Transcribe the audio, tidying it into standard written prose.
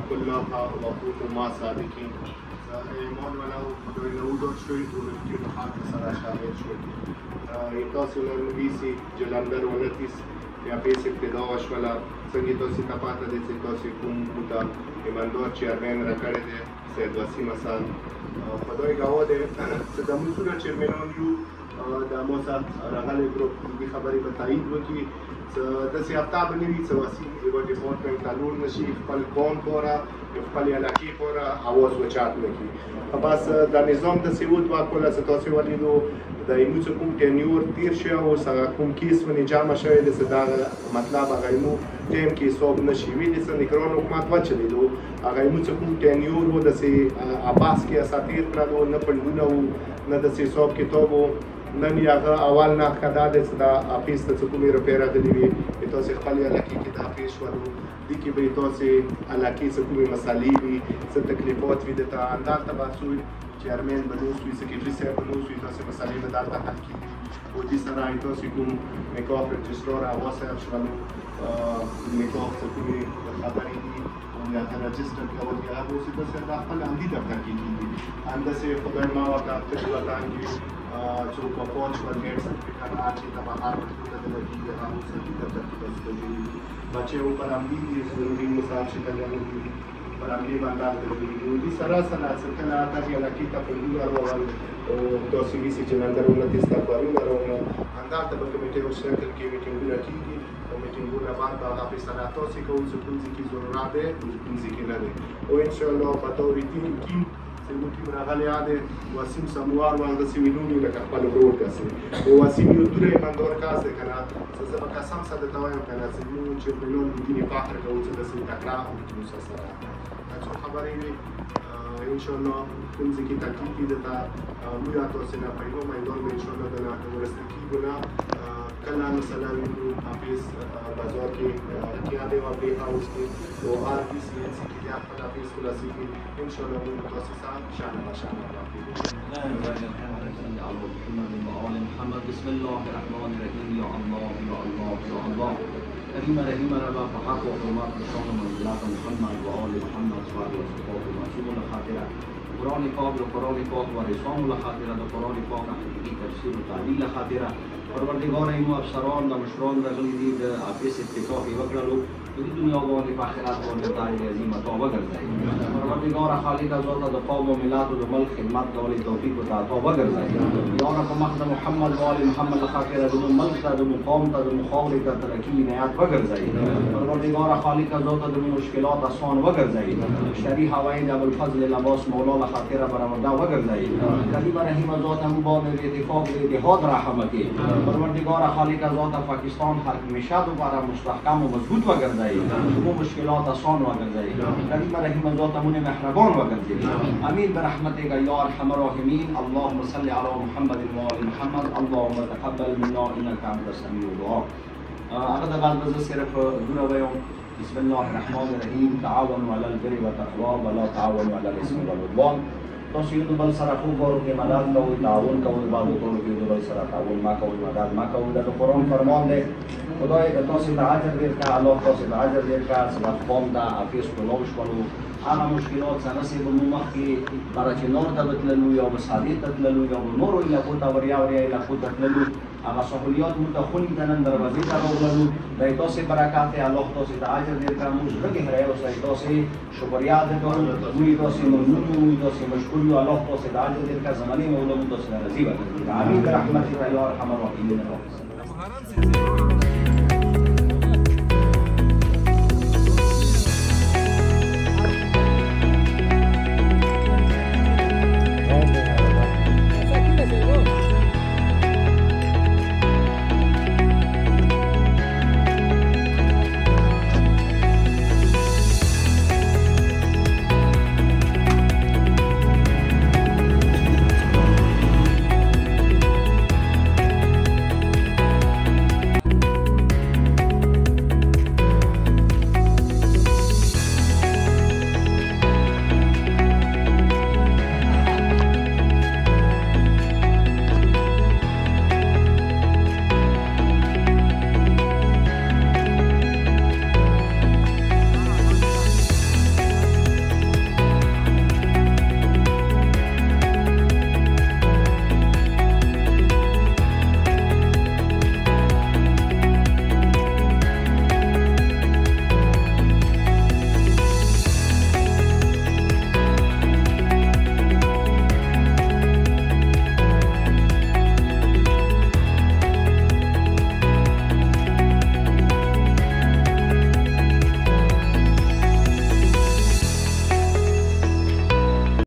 كلها وقوفوا مع صادقين. ایمان ولو خدای نوداد شوید و رفتیم حق سر شاهد شوید. تاسو نن نویسی جلندر ولتیس یا پیس ابتداش ولا څنګه تاسو ته پاته دي چې تاسو کوم بوتا ایماندار چیرمن را کړی دی سید وسیم حسن. خدای ګواه دی چې د موږ سره چیرمنان یو د موسی راغلی ګروپ دې خبرې به تایید وکړي. داسې هفته به نه وي چې وسیم یوه ډپارټمنټ ته لور نه شي خپل قوم پوره خپل علاقې پوره اواز اوچت نه کړي. بس د نظام داسې وټاکله چې تاسو ولیدو د ایمو چې کوم ټینیور تیر شوی او هغه کوم کیس ونې جمع شوی دی چې دغه مطلب هغه ایمو ټیم کې حساب نه شي ویلي چې نګران حکومت وچلېدو هغه ایمو چې کوم ټینیور و داسې عباس کې اساطیر کړل نه پنډونه و نه داسې حساب کتاب و نن هغه اول نه ښکاره دی چې دا افیس ته چې کومې روپۍ راغلي وي تاسې خپلې علاقې کې دا پیش شولو دې کې به تاسې علاقې چې کومې مسالې وي څه تکلیفات وي دلته همدلته بحث وي چیرمن به نوس وي سکرټري صاحب به نوس وي تاسې مسالې به دلته حل کېږي او دې سره تاسې کوم نکاح رجسټرار هوا صاحب شولو نکاح چې کومې خبرې دي یا رجسټر کول یا هغه اوس تاسې دا خپل همدې دفتر کې کېږي همداسې خدای ما ورته تجربتان کې څوک په فوج ور ګیټ سرټیفیکټ راځي د بهر ورته د لګي هغه سرټیفیکټ دفتر کې تاسو بچي او پر همدې ضروري مصاب شي کله پر همدې باندې د دې سره سره څنګه تاسو علاقې ته په لور راول او تاسو ویسي چې نندرونه تاسو کارونه راوړل انداته په کمیټه او شکل کې میټینګونه کیږي او میټینګونه باندې هغه په سره تاسو کوم څه کوم ځکه ضرورت ده کوم ځکه نه ده او ان شاء الله په توري ټیم کې څنګه کې راغلی دی وسیم سموار باندې سوینونی لکه خپل ورور کاسي او وسیم یو دوره ایماندار کاس دی کنه څه به قسم سره ته وایم کنه چې موږ چې بلون دې فخر کوو چې د سې تکرار او د مساسره تاسو خبرې وي ان شاء الله کوم ځکه تکلیف دي دا موږ تاسو نه پیغام ایدور ان شاء الله دا ورسته کیږي کله مثلا وینو حافظ بازار کې کیا دی او په هاوس کې او آر پی سی ان سی کې یا په حافظ خلاصي کې ان شاء الله موږ تاسو سره شامل محمد بسم الله الرحمن الرحیم یا الله یا الله یا الله رحیم رحیم ربا فحق و حرمات رسول منزلات محمد و آل محمد و آل صفات معصوم الخاطره قرآن پاک و قرآن پاک و رسام الخاطره و قرآن پاک حقیقی تفسیر و تعلیل خاطره پروردگار ایمو افسران و مشران رغلی دید عفیس اتفاقی وکرلو بدی دنیا باندې په آخرت باندې تاج عظیم عطا وګرځي پروردگار خالق ذات د قوم و ملت و ملک خدمت کولې توفیق او عطا وګرځي یا رب مخدم محمد و آل محمد خاطر د ملک ته د مقام ته د مخاول ته ترقی عنایت وګرځي پروردگار خالق ذات د مشکلات آسان وګرځي شری هوای د ابوالفضل لباس مولا خاطر برآورده وګرځي کریم رحیم ذات هم باندې اتفاق د اتحاد رحمتي پروردگار خالق ذات پاکستان هر همیشه دوباره مستحکم و مضبوط وګرځي شما مشکلات آسان وگرځي کریم رحیم ذات امون مهربان وگرځي امین برحمتک یا ارحم الراحمین اللهم صل علی محمد و آل محمد اللهم تقبل منا انك انت السمیع الدعاء. هغه بعد بز صرف دونه ویم بسم الله الرحمن الرحیم تعاونوا علی البر والتقوى ولا تعاونوا علی الاثم والعدوان. تاسو یو بل سره خو ورو کې مدد کوئ تعاون کوئ باندې ټول کې یو بل سره تعاون ما کوئ مدد ما کوئ د قرآن فرمان دی خدای تاسو ته اجر ورکړي الله تاسو ته اجر ورکړي سبب قوم دا حافظ کولو شولو هغه مشکلات څنګه چې موږ مخکې برچ نور ته تللو یا مساعدت ته تللو یا نور اله کو تا وریا اله کو ته تللو هغه سہولیات متخونی د نن دروازې ته راوړلو د تاسو برکات الله تاسو ته اجر ورکړي موږ رګي هره او تاسو شکریا ده کوم موږ تاسو ممنون موږ تاسو مشکور یو الله تاسو ته اجر ورکړي زمانه مولا تاسو راضي وي امين برحمتك يا ارحم الراحمين.